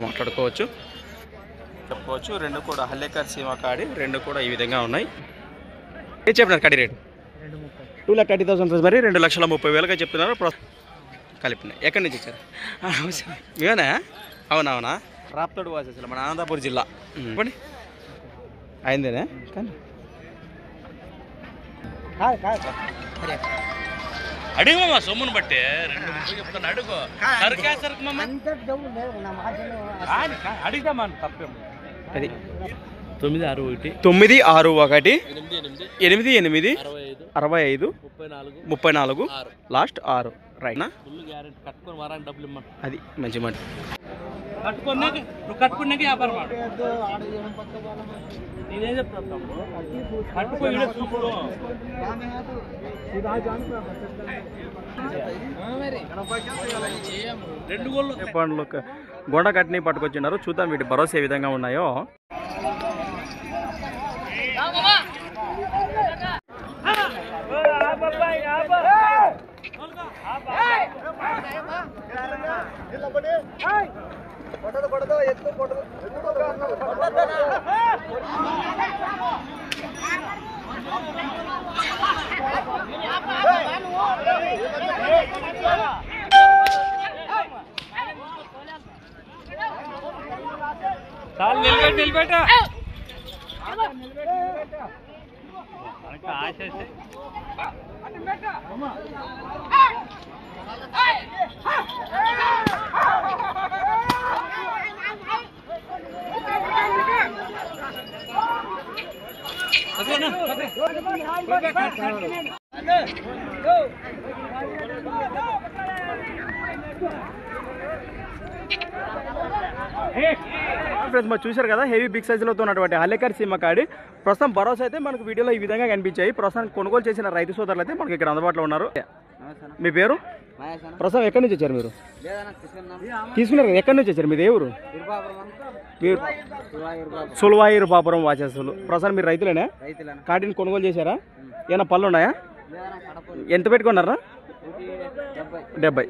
మాట్లాడుకోవచ్చు చెప్పుకోవచ్చు. రెండు కూడా హల్లేకర్ సీమ కాడి, రెండు కూడా ఈ విధంగా ఉన్నాయి. ఏం చెప్పినారు కడి రేటు? 2,30,000 మరి 2,30,000 చెప్తున్నారు కలిపినాయి. ఎక్కడి నుంచి వచ్చారు? మేమేనా? అవునవునా? రాప్తోడు వాసేసారు మన అనంతపురం జిల్లా. చెప్పండి అయిందేనా? కానీ అడుగు సొమ్మును బట్టి 2,30 చెప్తాను. అడుగు సరుకు అడుగుదామా? తప్పేమో. అది 961 88 65 34 లాస్ట్ 6 రైట్నా? అది మంచి మాట. కట్టుకున్నాక వ్యాపారం నేనేం చెప్తాను. పండ్లు గొండ కట్టిని పట్టుకొచ్చినారు. చూద్దాం వీటి భరోసా ఏ విధంగా ఉన్నాయో. నిలబెట్ట ఆశ ఫ్రెండ్స్ మరి చూశారు కదా హెవీ బిగ్ సైజులో ఉన్నటువంటి హల్లేకర్ సీమ కాడి ప్రస్తుతం భరోసా అయితే మనకు వీడియోలో ఈ విధంగా కనిపించాయి. ప్రస్తుతం కొనుగోలు చేసిన రైతు సోదరులు అయితే మనకి ఇక్కడ అందుబాటులో ఉన్నారు. మీ పేరు? ప్రస్తుతం ఎక్కడి నుంచి వచ్చారు మీరు? తీసుకున్నారు కదా, ఎక్కడి నుంచి వచ్చారు? మీది ఏ ఊరు? సుల్వాయిరుపాపురం వాచేసులు. ప్రస్తుతం మీరు రైతులేనా? కాటిని కొనుగోలు చేశారా? ఏమైనా పళ్ళు ఉన్నాయా? ఎంత పెట్టుకున్నారా? 70.